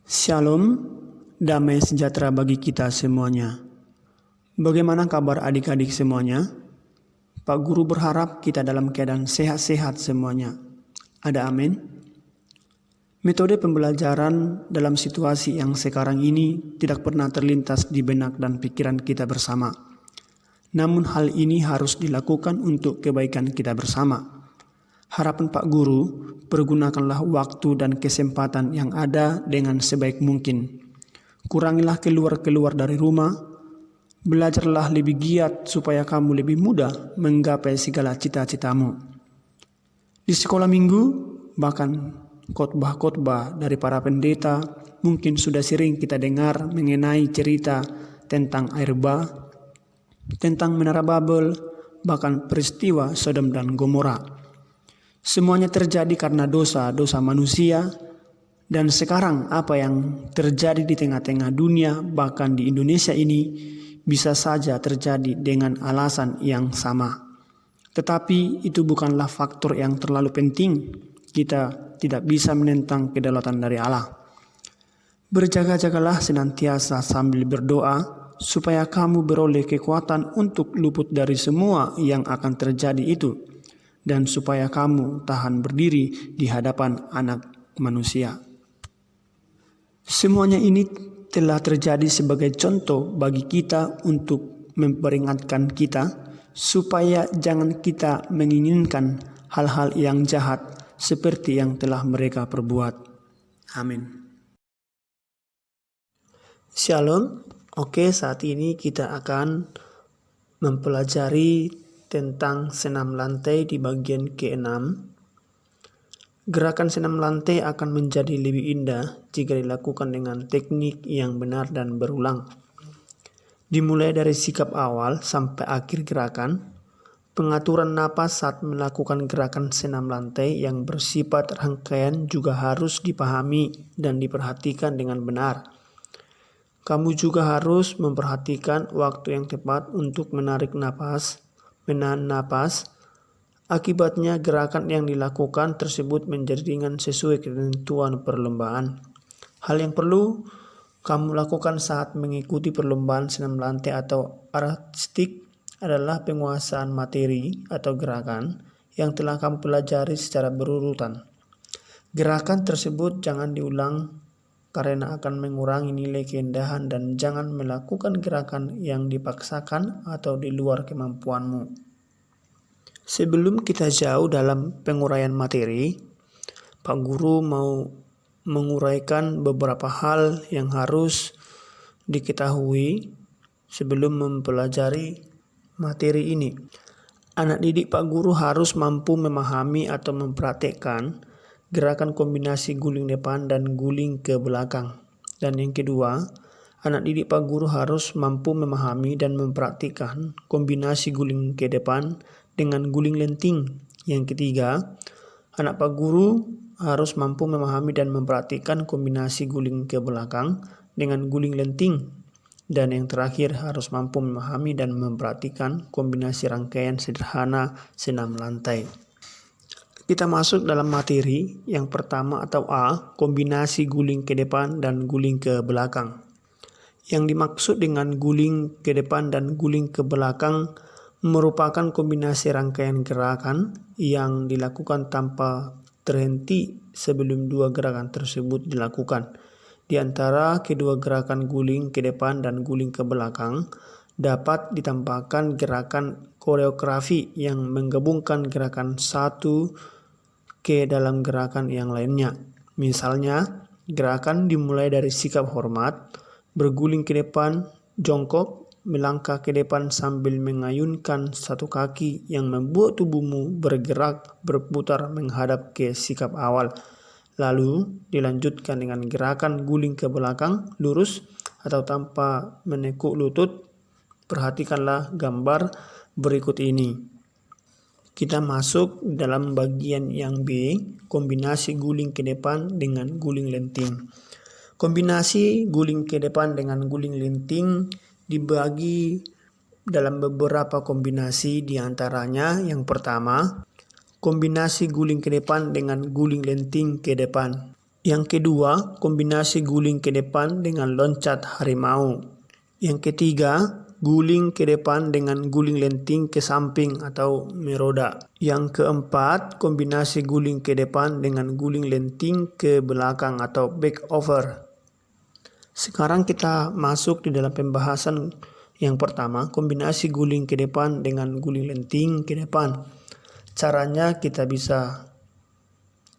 Shalom, damai sejahtera bagi kita semuanya. Bagaimana kabar adik-adik semuanya? Pak Guru berharap kita dalam keadaan sehat-sehat semuanya. Ada amin? Metode pembelajaran dalam situasi yang sekarang ini tidak pernah terlintas di benak dan pikiran kita bersama. Namun hal ini harus dilakukan untuk kebaikan kita bersama. Harapan Pak Guru, pergunakanlah waktu dan kesempatan yang ada dengan sebaik mungkin. Kurangilah keluar dari rumah, belajarlah lebih giat supaya kamu lebih mudah menggapai segala cita-citamu. Di sekolah minggu, bahkan khotbah-khotbah dari para pendeta, mungkin sudah sering kita dengar mengenai cerita tentang air bah, tentang menara Babel, bahkan peristiwa Sodom dan Gomora. Semuanya terjadi karena dosa-dosa manusia, dan sekarang apa yang terjadi di tengah-tengah dunia, bahkan di Indonesia ini, bisa saja terjadi dengan alasan yang sama. Tetapi itu bukanlah faktor yang terlalu penting. Kita tidak bisa menentang kedaulatan dari Allah. Berjaga-jagalah senantiasa sambil berdoa, supaya kamu beroleh kekuatan untuk luput dari semua yang akan terjadi itu, dan supaya kamu tahan berdiri di hadapan Anak Manusia. Semuanya ini telah terjadi sebagai contoh bagi kita untuk memperingatkan kita supaya jangan kita menginginkan hal-hal yang jahat seperti yang telah mereka perbuat. Amin. Shalom. Oke, saat ini kita akan mempelajari tentang senam lantai di bagian ke-6. Gerakan senam lantai akan menjadi lebih indah jika dilakukan dengan teknik yang benar dan berulang. Dimulai dari sikap awal sampai akhir gerakan, pengaturan napas saat melakukan gerakan senam lantai yang bersifat rangkaian juga harus dipahami dan diperhatikan dengan benar. Kamu juga harus memperhatikan waktu yang tepat untuk menarik napas, menahan napas. Akibatnya gerakan yang dilakukan tersebut menjadi ringan sesuai ketentuan perlombaan. Hal yang perlu kamu lakukan saat mengikuti perlombaan senam lantai atau artistik adalah penguasaan materi atau gerakan yang telah kamu pelajari secara berurutan. Gerakan tersebut jangan diulang karena akan mengurangi nilai keindahan, dan jangan melakukan gerakan yang dipaksakan atau di luar kemampuanmu. Sebelum kita jauh dalam penguraian materi, Pak Guru mau menguraikan beberapa hal yang harus diketahui sebelum mempelajari materi ini. Anak didik Pak Guru harus mampu memahami atau mempraktekkan gerakan kombinasi guling depan dan guling ke belakang. Dan yang kedua, anak didik Pak Guru harus mampu memahami dan mempraktikkan kombinasi guling ke depan dengan guling lenting. Yang ketiga, anak Pak Guru harus mampu memahami dan mempraktikkan kombinasi guling ke belakang dengan guling lenting. Dan yang terakhir, harus mampu memahami dan mempraktikkan kombinasi rangkaian sederhana senam lantai. Kita masuk dalam materi yang pertama atau A, kombinasi guling ke depan dan guling ke belakang. Yang dimaksud dengan guling ke depan dan guling ke belakang merupakan kombinasi rangkaian gerakan yang dilakukan tanpa terhenti sebelum dua gerakan tersebut dilakukan. Di antara kedua gerakan guling ke depan dan guling ke belakang dapat ditambahkan gerakan koreografi yang menggabungkan gerakan satu ke dalam gerakan yang lainnya. Misalnya, gerakan dimulai dari sikap hormat, berguling ke depan, jongkok, melangkah ke depan sambil mengayunkan satu kaki yang membuat tubuhmu bergerak berputar menghadap ke sikap awal. Lalu dilanjutkan dengan gerakan guling ke belakang, lurus atau tanpa menekuk lutut. Perhatikanlah gambar berikut ini. Kita masuk dalam bagian yang B, kombinasi guling ke depan dengan guling lenting. Kombinasi guling ke depan dengan guling lenting dibagi dalam beberapa kombinasi, di antaranya yang pertama, kombinasi guling ke depan dengan guling lenting ke depan. Yang kedua, kombinasi guling ke depan dengan loncat harimau. Yang ketiga, guling ke depan dengan guling lenting ke samping atau meroda. Yang keempat, kombinasi guling ke depan dengan guling lenting ke belakang atau back over. Sekarang kita masuk di dalam pembahasan yang pertama, kombinasi guling ke depan dengan guling lenting ke depan. Caranya kita bisa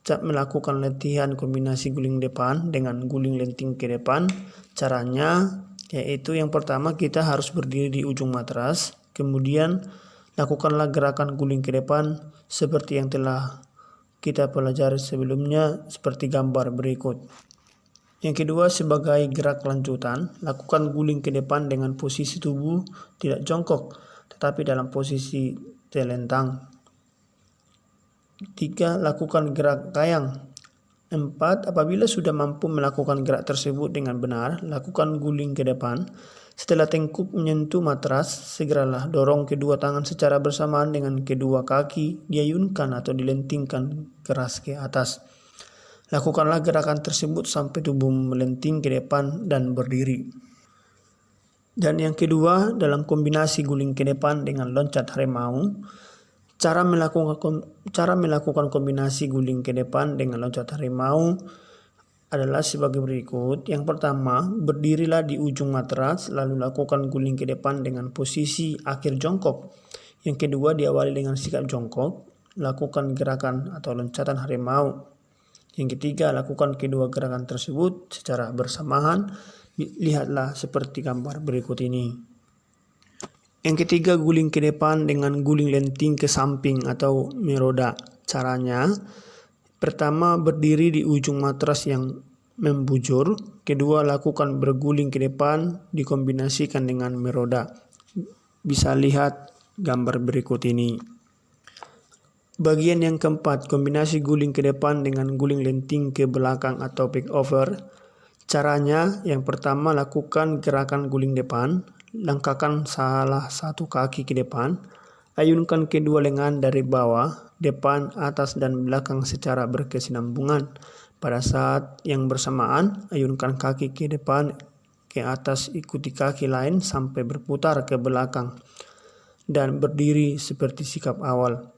melakukan latihan kombinasi guling depan dengan guling lenting ke depan. Caranya yaitu yang pertama kita harus berdiri di ujung matras, kemudian lakukanlah gerakan guling ke depan seperti yang telah kita pelajari sebelumnya seperti gambar berikut. Yang kedua, sebagai gerak lanjutan, lakukan guling ke depan dengan posisi tubuh tidak jongkok tetapi dalam posisi telentang. 3. Lakukan gerak kayang. 4. Apabila sudah mampu melakukan gerak tersebut dengan benar, lakukan guling ke depan. Setelah tengkuk menyentuh matras, segeralah dorong kedua tangan secara bersamaan dengan kedua kaki diayunkan atau dilentingkan keras ke atas. Lakukanlah gerakan tersebut sampai tubuh melenting ke depan dan berdiri. Dan yang kedua, dalam kombinasi guling ke depan dengan loncat harimau, cara melakukan kombinasi guling ke depan dengan loncat harimau adalah sebagai berikut. Yang pertama, berdirilah di ujung matras, lalu lakukan guling ke depan dengan posisi akhir jongkok. Yang kedua, diawali dengan sikap jongkok, lakukan gerakan atau loncatan harimau. Yang ketiga, lakukan kedua gerakan tersebut secara bersamaan. Lihatlah seperti gambar berikut ini. Yang ketiga, guling ke depan dengan guling lenting ke samping atau meroda. Caranya, pertama berdiri di ujung matras yang membujur. Kedua, lakukan berguling ke depan dikombinasikan dengan meroda. Bisa lihat gambar berikut ini. Bagian yang keempat, kombinasi guling ke depan dengan guling lenting ke belakang atau back over. Caranya, yang pertama lakukan gerakan guling depan. Langkahkan salah satu kaki ke depan, ayunkan kedua lengan dari bawah, depan, atas, dan belakang secara berkesinambungan. Pada saat yang bersamaan, ayunkan kaki ke depan, ke atas, ikuti kaki lain sampai berputar ke belakang, dan berdiri seperti sikap awal.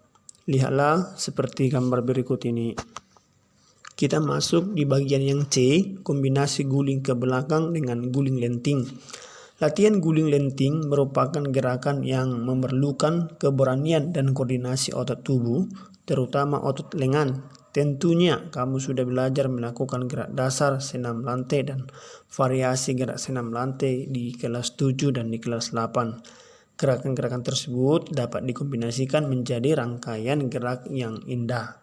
Lihatlah seperti gambar berikut ini. Kita masuk di bagian yang C, kombinasi guling ke belakang dengan guling lenting. Latihan guling lenting merupakan gerakan yang memerlukan keberanian dan koordinasi otot tubuh, terutama otot lengan. Tentunya kamu sudah belajar melakukan gerak dasar senam lantai dan variasi gerak senam lantai di kelas 7 dan di kelas 8. Gerakan-gerakan tersebut dapat dikombinasikan menjadi rangkaian gerak yang indah.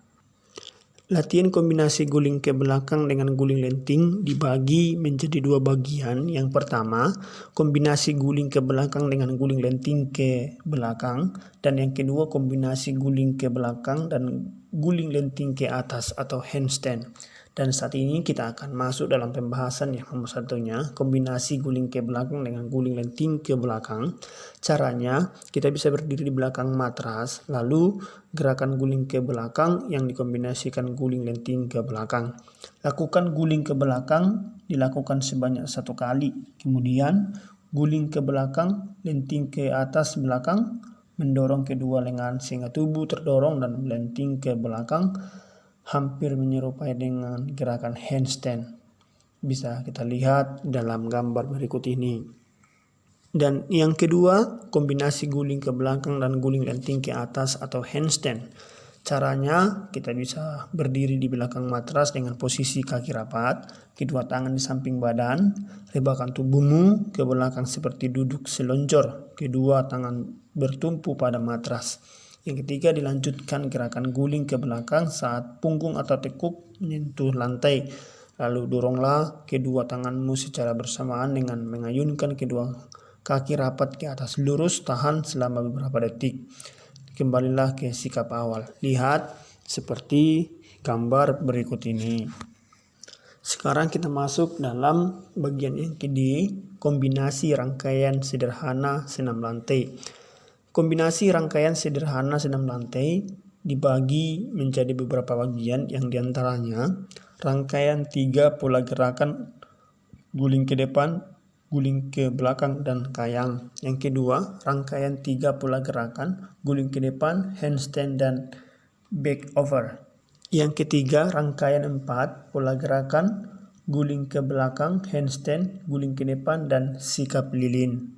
Latihan kombinasi guling ke belakang dengan guling lenting dibagi menjadi dua bagian. Yang pertama, kombinasi guling ke belakang dengan guling lenting ke belakang. Dan yang kedua, kombinasi guling ke belakang dan guling lenting ke atas atau handstand. Dan saat ini kita akan masuk dalam pembahasan yang nomor satunya, kombinasi guling ke belakang dengan guling lenting ke belakang. Caranya, kita bisa berdiri di belakang matras, lalu gerakan guling ke belakang yang dikombinasikan guling lenting ke belakang. Lakukan guling ke belakang, dilakukan sebanyak 1 kali. Kemudian, guling ke belakang, lenting ke atas belakang, mendorong kedua lengan sehingga tubuh terdorong dan melenting ke belakang, hampir menyerupai dengan gerakan handstand. Bisa kita lihat dalam gambar berikut ini. Dan yang kedua, kombinasi guling ke belakang dan guling lenting ke atas atau handstand. Caranya, kita bisa berdiri di belakang matras dengan posisi kaki rapat, kedua tangan di samping badan, rebahkan tubuhmu ke belakang seperti duduk selonjor, kedua tangan bertumpu pada matras. Yang ketiga, dilanjutkan gerakan guling ke belakang saat punggung atau tekuk menyentuh lantai. Lalu doronglah kedua tanganmu secara bersamaan dengan mengayunkan kedua kaki rapat ke atas lurus, tahan selama beberapa detik. Kembalilah ke sikap awal. Lihat seperti gambar berikut ini. Sekarang kita masuk dalam bagian yang kedua, kombinasi rangkaian sederhana senam lantai. Kombinasi rangkaian sederhana senam lantai dibagi menjadi beberapa bagian yang diantaranya rangkaian 3 pola gerakan guling ke depan, guling ke belakang, dan kayang. Yang kedua, rangkaian 3 pola gerakan guling ke depan, handstand, dan back over. Yang ketiga, rangkaian 4 pola gerakan guling ke belakang, handstand, guling ke depan, dan sikap lilin.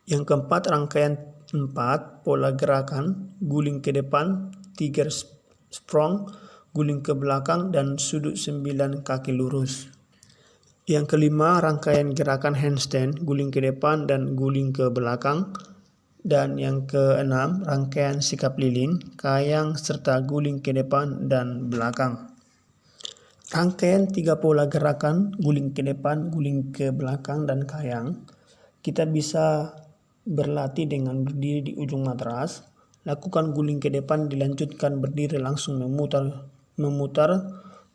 Yang keempat, rangkaian 4 pola gerakan guling ke depan, tiger sprong, guling ke belakang, dan sudut 9 kaki lurus. Yang kelima, rangkaian gerakan handstand, guling ke depan dan guling ke belakang. Dan yang keenam, rangkaian sikap lilin, kayang, serta guling ke depan dan belakang. Rangkaian 3 pola gerakan guling ke depan, guling ke belakang, dan kayang, kita bisa berlatih dengan berdiri di ujung matras. Lakukan guling ke depan, dilanjutkan berdiri langsung memutar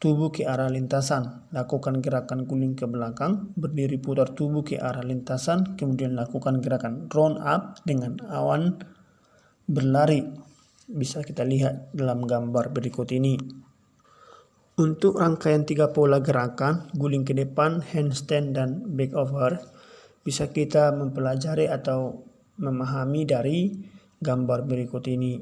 tubuh ke arah lintasan. Lakukan gerakan guling ke belakang, berdiri putar tubuh ke arah lintasan, kemudian lakukan gerakan round up dengan awan berlari. Bisa kita lihat dalam gambar berikut ini. Untuk rangkaian 3 pola gerakan guling ke depan, handstand, dan back over, bisa kita mempelajari atau memahami dari gambar berikut ini.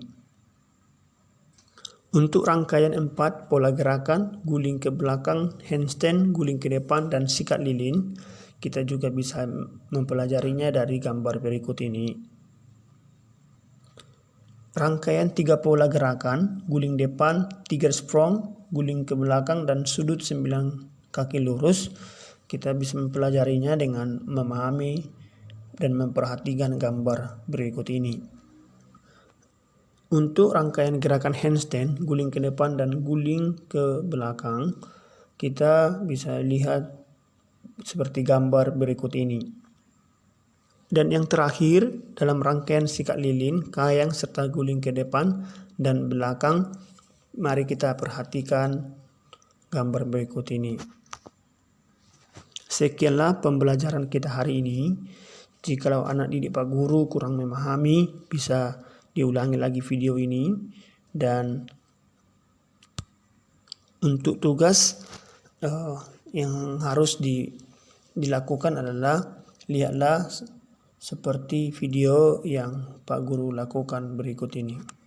Untuk rangkaian 4 pola gerakan guling ke belakang, handstand, guling ke depan, dan sikat lilin, kita juga bisa mempelajarinya dari gambar berikut ini. Rangkaian 3 pola gerakan guling depan, tiger sprong, guling ke belakang, dan sudut 9 kaki lurus, kita bisa mempelajarinya dengan memahami dan memperhatikan gambar berikut ini. Untuk rangkaian gerakan handstand, guling ke depan dan guling ke belakang, kita bisa lihat seperti gambar berikut ini. Dan yang terakhir, dalam rangkaian sikat lilin, kayang, serta guling ke depan dan belakang, mari kita perhatikan gambar berikut ini. Sekianlah pembelajaran kita hari ini. Jikalau anak didik Pak Guru kurang memahami, bisa diulangi lagi video ini. Dan untuk tugas yang harus dilakukan adalah lihatlah seperti video yang Pak Guru lakukan berikut ini.